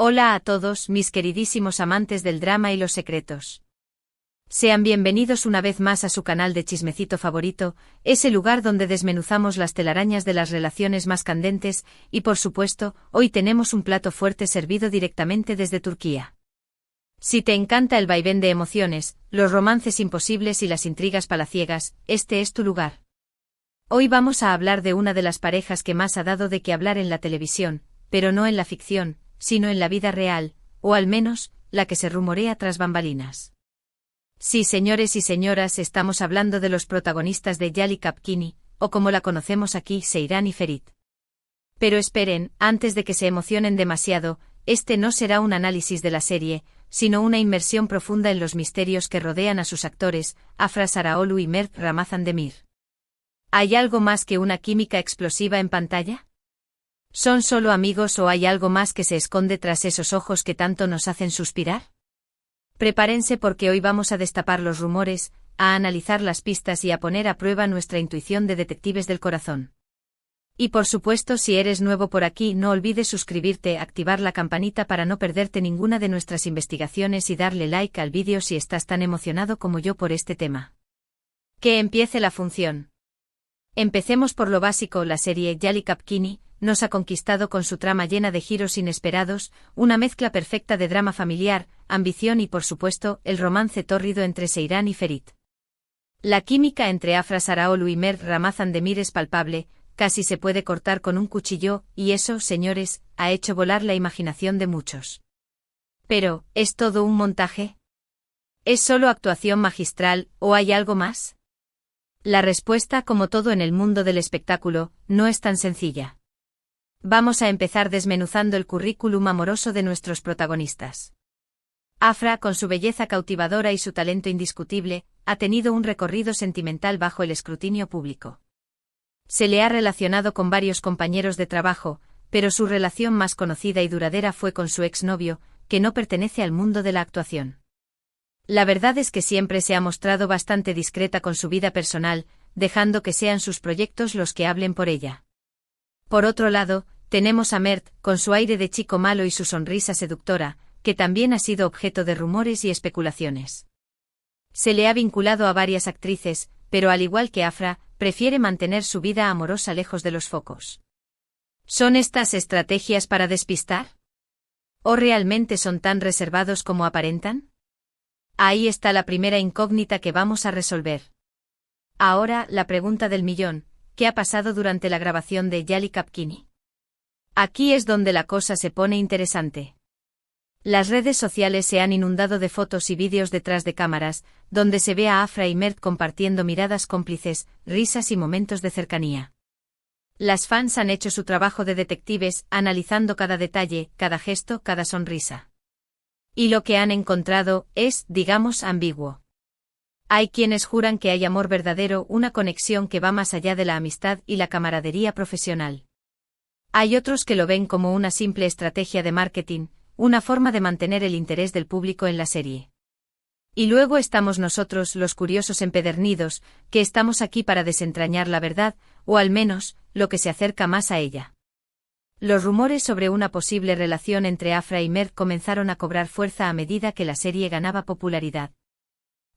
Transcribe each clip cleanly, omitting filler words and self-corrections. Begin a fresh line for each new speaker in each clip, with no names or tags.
Hola a todos, mis queridísimos amantes del drama y los secretos. Sean bienvenidos una vez más a su canal de chismecito favorito, ese lugar donde desmenuzamos las telarañas de las relaciones más candentes, y por supuesto, hoy tenemos un plato fuerte servido directamente desde Turquía. Si te encanta el vaivén de emociones, los romances imposibles y las intrigas palaciegas, este es tu lugar. Hoy vamos a hablar de una de las parejas que más ha dado de qué hablar en la televisión, pero no en la ficción, sino en la vida real, o al menos, la que se rumorea tras bambalinas. Sí, señores y señoras, estamos hablando de los protagonistas de Yali Kapkini, o como la conocemos aquí, Seyran y Ferit. Pero esperen, antes de que se emocionen demasiado, este no será un análisis de la serie, sino una inmersión profunda en los misterios que rodean a sus actores, Afra Sarıoğlu y Mert Ramazan Demir. ¿Hay algo más que una química explosiva en pantalla? ¿Son solo amigos o hay algo más que se esconde tras esos ojos que tanto nos hacen suspirar? Prepárense porque hoy vamos a destapar los rumores, a analizar las pistas y a poner a prueba nuestra intuición de detectives del corazón. Y por supuesto, si eres nuevo por aquí, no olvides suscribirte, activar la campanita para no perderte ninguna de nuestras investigaciones y darle like al vídeo si estás tan emocionado como yo por este tema. Que empiece la función. Empecemos por lo básico. La serie Yali Kapkini nos ha conquistado con su trama llena de giros inesperados, una mezcla perfecta de drama familiar, ambición y por supuesto, el romance tórrido entre Seyran y Ferit. La química entre Afra Sarıoğlu y Mert Ramazan Demir es palpable, casi se puede cortar con un cuchillo, y eso, señores, ha hecho volar la imaginación de muchos. Pero, ¿es todo un montaje? ¿Es solo actuación magistral, o hay algo más? La respuesta, como todo en el mundo del espectáculo, no es tan sencilla. Vamos a empezar desmenuzando el currículum amoroso de nuestros protagonistas. Afra, con su belleza cautivadora y su talento indiscutible, ha tenido un recorrido sentimental bajo el escrutinio público. Se le ha relacionado con varios compañeros de trabajo, pero su relación más conocida y duradera fue con su exnovio, que no pertenece al mundo de la actuación. La verdad es que siempre se ha mostrado bastante discreta con su vida personal, dejando que sean sus proyectos los que hablen por ella. Por otro lado, tenemos a Mert, con su aire de chico malo y su sonrisa seductora, que también ha sido objeto de rumores y especulaciones. Se le ha vinculado a varias actrices, pero al igual que Afra, prefiere mantener su vida amorosa lejos de los focos. ¿Son estas estrategias para despistar? ¿O realmente son tan reservados como aparentan? Ahí está la primera incógnita que vamos a resolver. Ahora, la pregunta del millón: ¿qué ha pasado durante la grabación de Yali Kapkini? Aquí es donde la cosa se pone interesante. Las redes sociales se han inundado de fotos y vídeos detrás de cámaras, donde se ve a Afra y Mert compartiendo miradas cómplices, risas y momentos de cercanía. Las fans han hecho su trabajo de detectives, analizando cada detalle, cada gesto, cada sonrisa. Y lo que han encontrado es, digamos, ambiguo. Hay quienes juran que hay amor verdadero, una conexión que va más allá de la amistad y la camaradería profesional. Hay otros que lo ven como una simple estrategia de marketing, una forma de mantener el interés del público en la serie. Y luego estamos nosotros, los curiosos empedernidos, que estamos aquí para desentrañar la verdad, o al menos, lo que se acerca más a ella. Los rumores sobre una posible relación entre Afra y Mert comenzaron a cobrar fuerza a medida que la serie ganaba popularidad.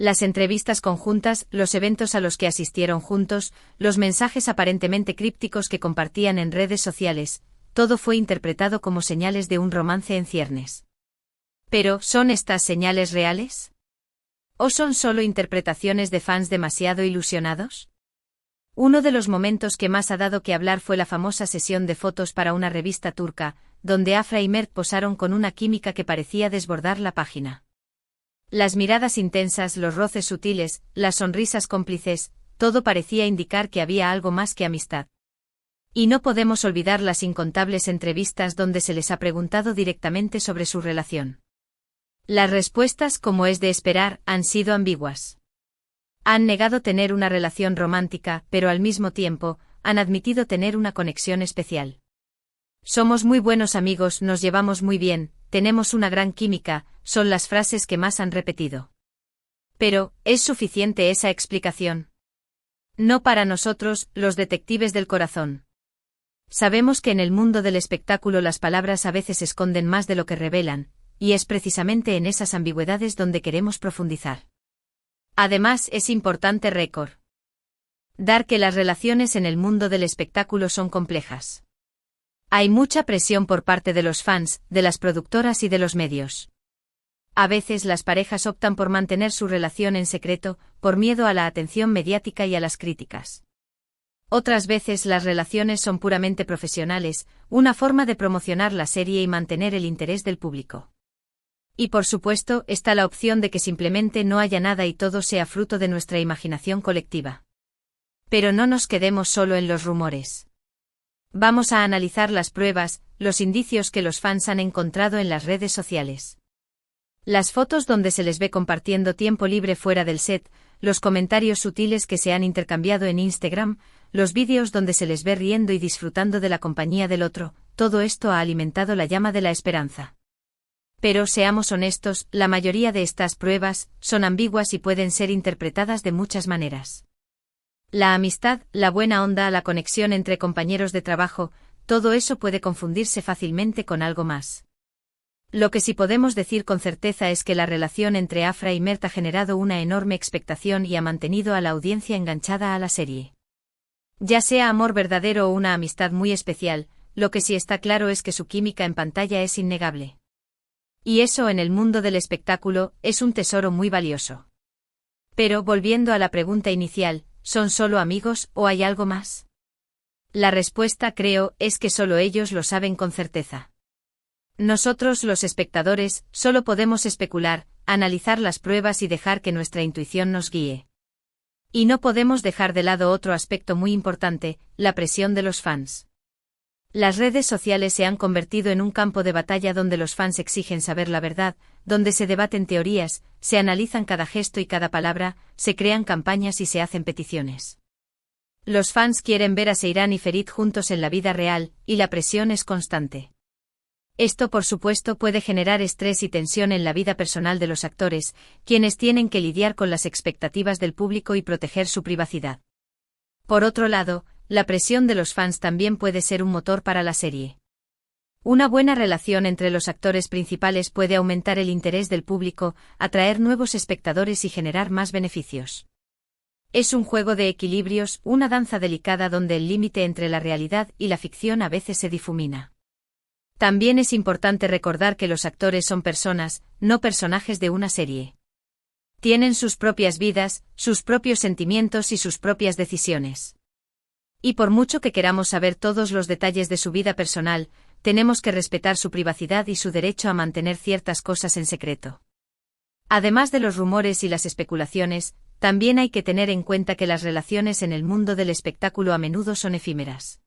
Las entrevistas conjuntas, los eventos a los que asistieron juntos, los mensajes aparentemente crípticos que compartían en redes sociales, todo fue interpretado como señales de un romance en ciernes. Pero, ¿son estas señales reales? ¿O son solo interpretaciones de fans demasiado ilusionados? Uno de los momentos que más ha dado que hablar fue la famosa sesión de fotos para una revista turca, donde Afra y Mert posaron con una química que parecía desbordar la página. Las miradas intensas, los roces sutiles, las sonrisas cómplices, todo parecía indicar que había algo más que amistad. Y no podemos olvidar las incontables entrevistas donde se les ha preguntado directamente sobre su relación. Las respuestas, como es de esperar, han sido ambiguas. Han negado tener una relación romántica, pero al mismo tiempo, han admitido tener una conexión especial. Somos muy buenos amigos, nos llevamos muy bien, tenemos una gran química, son las frases que más han repetido. Pero, ¿es suficiente esa explicación? No para nosotros, los detectives del corazón. Sabemos que en el mundo del espectáculo las palabras a veces esconden más de lo que revelan, y es precisamente en esas ambigüedades donde queremos profundizar. Además, es importante recordar que las relaciones en el mundo del espectáculo son complejas. Hay mucha presión por parte de los fans, de las productoras y de los medios. A veces las parejas optan por mantener su relación en secreto, por miedo a la atención mediática y a las críticas. Otras veces las relaciones son puramente profesionales, una forma de promocionar la serie y mantener el interés del público. Y por supuesto, está la opción de que simplemente no haya nada y todo sea fruto de nuestra imaginación colectiva. Pero no nos quedemos solo en los rumores. Vamos a analizar las pruebas, los indicios que los fans han encontrado en las redes sociales. Las fotos donde se les ve compartiendo tiempo libre fuera del set, los comentarios sutiles que se han intercambiado en Instagram, los vídeos donde se les ve riendo y disfrutando de la compañía del otro, todo esto ha alimentado la llama de la esperanza. Pero seamos honestos, la mayoría de estas pruebas son ambiguas y pueden ser interpretadas de muchas maneras. La amistad, la buena onda, la conexión entre compañeros de trabajo, todo eso puede confundirse fácilmente con algo más. Lo que sí podemos decir con certeza es que la relación entre Afra y Mert ha generado una enorme expectación y ha mantenido a la audiencia enganchada a la serie. Ya sea amor verdadero o una amistad muy especial, lo que sí está claro es que su química en pantalla es innegable. Y eso en el mundo del espectáculo es un tesoro muy valioso. Pero volviendo a la pregunta inicial, ¿son solo amigos o hay algo más? La respuesta, creo, es que solo ellos lo saben con certeza. Nosotros, los espectadores, solo podemos especular, analizar las pruebas y dejar que nuestra intuición nos guíe. Y no podemos dejar de lado otro aspecto muy importante, la presión de los fans. Las redes sociales se han convertido en un campo de batalla donde los fans exigen saber la verdad, donde se debaten teorías, se analizan cada gesto y cada palabra, se crean campañas y se hacen peticiones. Los fans quieren ver a Seyran y Ferit juntos en la vida real, y la presión es constante. Esto por supuesto puede generar estrés y tensión en la vida personal de los actores, quienes tienen que lidiar con las expectativas del público y proteger su privacidad. Por otro lado, la presión de los fans también puede ser un motor para la serie. Una buena relación entre los actores principales puede aumentar el interés del público, atraer nuevos espectadores y generar más beneficios. Es un juego de equilibrios, una danza delicada donde el límite entre la realidad y la ficción a veces se difumina. También es importante recordar que los actores son personas, no personajes de una serie. Tienen sus propias vidas, sus propios sentimientos y sus propias decisiones. Y por mucho que queramos saber todos los detalles de su vida personal, tenemos que respetar su privacidad y su derecho a mantener ciertas cosas en secreto. Además de los rumores y las especulaciones, también hay que tener en cuenta que las relaciones en el mundo del espectáculo a menudo son efímeras.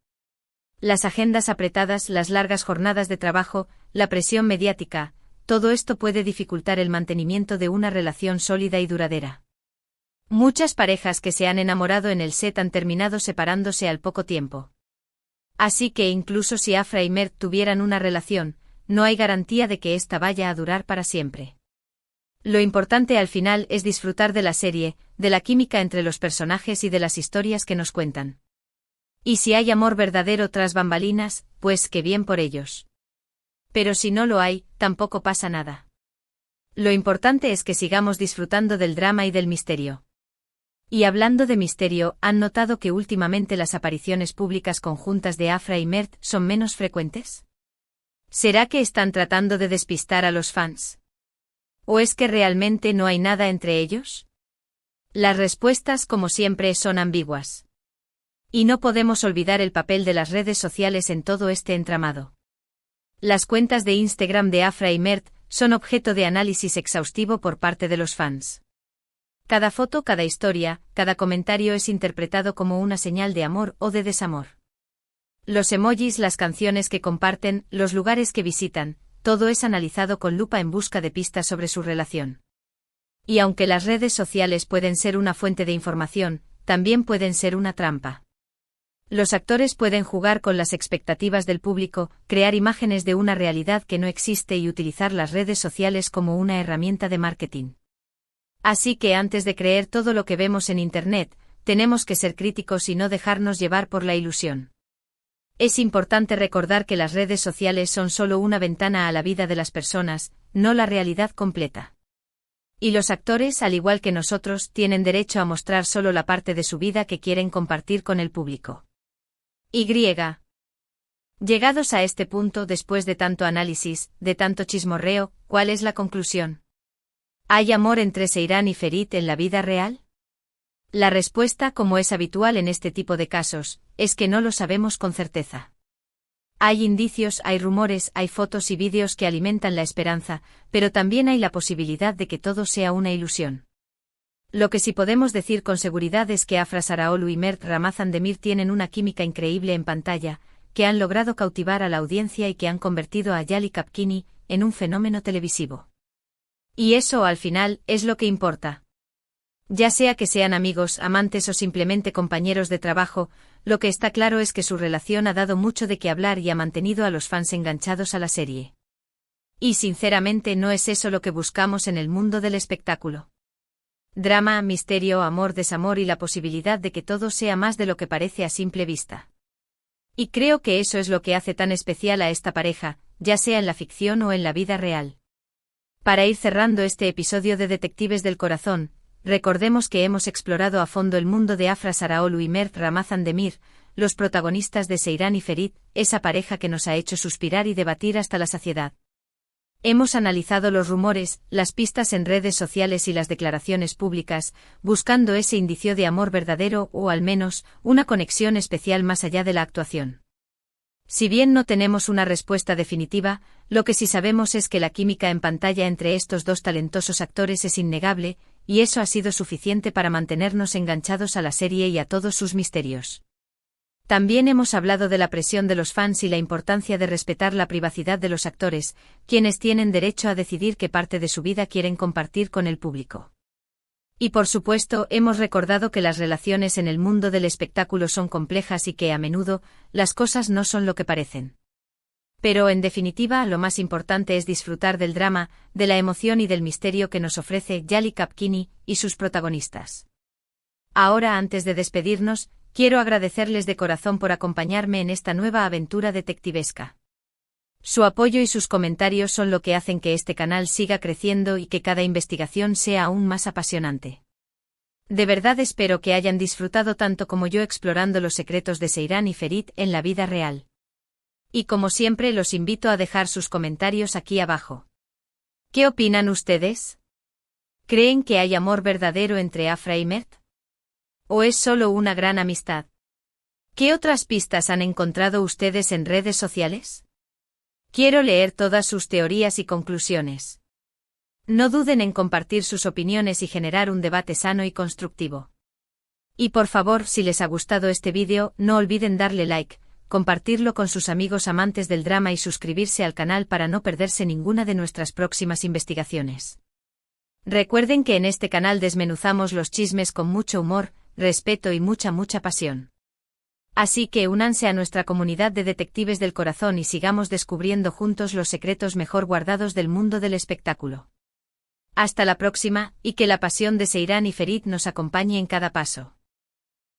Las agendas apretadas, las largas jornadas de trabajo, la presión mediática, todo esto puede dificultar el mantenimiento de una relación sólida y duradera. Muchas parejas que se han enamorado en el set han terminado separándose al poco tiempo. Así que incluso si Afra y Mert tuvieran una relación, no hay garantía de que ésta vaya a durar para siempre. Lo importante al final es disfrutar de la serie, de la química entre los personajes y de las historias que nos cuentan. Y si hay amor verdadero tras bambalinas, pues qué bien por ellos. Pero si no lo hay, tampoco pasa nada. Lo importante es que sigamos disfrutando del drama y del misterio. Y hablando de misterio, ¿han notado que últimamente las apariciones públicas conjuntas de Afra y Mert son menos frecuentes? ¿Será que están tratando de despistar a los fans? ¿O es que realmente no hay nada entre ellos? Las respuestas, como siempre, son ambiguas. Y no podemos olvidar el papel de las redes sociales en todo este entramado. Las cuentas de Instagram de Afra y Mert son objeto de análisis exhaustivo por parte de los fans. Cada foto, cada historia, cada comentario es interpretado como una señal de amor o de desamor. Los emojis, las canciones que comparten, los lugares que visitan, todo es analizado con lupa en busca de pistas sobre su relación. Y aunque las redes sociales pueden ser una fuente de información, también pueden ser una trampa. Los actores pueden jugar con las expectativas del público, crear imágenes de una realidad que no existe y utilizar las redes sociales como una herramienta de marketing. Así que antes de creer todo lo que vemos en Internet, tenemos que ser críticos y no dejarnos llevar por la ilusión. Es importante recordar que las redes sociales son solo una ventana a la vida de las personas, no la realidad completa. Y los actores, al igual que nosotros, tienen derecho a mostrar solo la parte de su vida que quieren compartir con el público. Llegados a este punto, después de tanto análisis, de tanto chismorreo, ¿cuál es la conclusión? ¿Hay amor entre Seyran y Ferit en la vida real? La respuesta, como es habitual en este tipo de casos, es que no lo sabemos con certeza. Hay indicios, hay rumores, hay fotos y vídeos que alimentan la esperanza, pero también hay la posibilidad de que todo sea una ilusión. Lo que sí podemos decir con seguridad es que Afra Saraaolu y Mert Ramazan Demir tienen una química increíble en pantalla, que han logrado cautivar a la audiencia y que han convertido a Yali Kapkini en un fenómeno televisivo. Y eso, al final, es lo que importa. Ya sea que sean amigos, amantes o simplemente compañeros de trabajo, lo que está claro es que su relación ha dado mucho de qué hablar y ha mantenido a los fans enganchados a la serie. Y sinceramente no es eso lo que buscamos en el mundo del espectáculo. Drama, misterio, amor, desamor y la posibilidad de que todo sea más de lo que parece a simple vista. Y creo que eso es lo que hace tan especial a esta pareja, ya sea en la ficción o en la vida real. Para ir cerrando este episodio de Detectives del Corazón, recordemos que hemos explorado a fondo el mundo de Afra Saraaolu y Mert Ramazan Demir, los protagonistas de Seyran y Ferit, esa pareja que nos ha hecho suspirar y debatir hasta la saciedad. Hemos analizado los rumores, las pistas en redes sociales y las declaraciones públicas, buscando ese indicio de amor verdadero o al menos, una conexión especial más allá de la actuación. Si bien no tenemos una respuesta definitiva, lo que sí sabemos es que la química en pantalla entre estos dos talentosos actores es innegable, y eso ha sido suficiente para mantenernos enganchados a la serie y a todos sus misterios. También hemos hablado de la presión de los fans y la importancia de respetar la privacidad de los actores, quienes tienen derecho a decidir qué parte de su vida quieren compartir con el público. Y por supuesto, hemos recordado que las relaciones en el mundo del espectáculo son complejas y que, a menudo, las cosas no son lo que parecen. Pero, en definitiva, lo más importante es disfrutar del drama, de la emoción y del misterio que nos ofrece Yali Kapkini y sus protagonistas. Ahora, antes de despedirnos, quiero agradecerles de corazón por acompañarme en esta nueva aventura detectivesca. Su apoyo y sus comentarios son lo que hacen que este canal siga creciendo y que cada investigación sea aún más apasionante. De verdad espero que hayan disfrutado tanto como yo explorando los secretos de Seyran y Ferit en la vida real. Y como siempre los invito a dejar sus comentarios aquí abajo. ¿Qué opinan ustedes? ¿Creen que hay amor verdadero entre Afra y Mert? ¿O es solo una gran amistad? ¿Qué otras pistas han encontrado ustedes en redes sociales? Quiero leer todas sus teorías y conclusiones. No duden en compartir sus opiniones y generar un debate sano y constructivo. Y por favor, si les ha gustado este vídeo, no olviden darle like, compartirlo con sus amigos amantes del drama y suscribirse al canal para no perderse ninguna de nuestras próximas investigaciones. Recuerden que en este canal desmenuzamos los chismes con mucho humor, respeto y mucha pasión. Así que únanse a nuestra comunidad de detectives del corazón y sigamos descubriendo juntos los secretos mejor guardados del mundo del espectáculo. Hasta la próxima, y que la pasión de Seyran y Ferit nos acompañe en cada paso.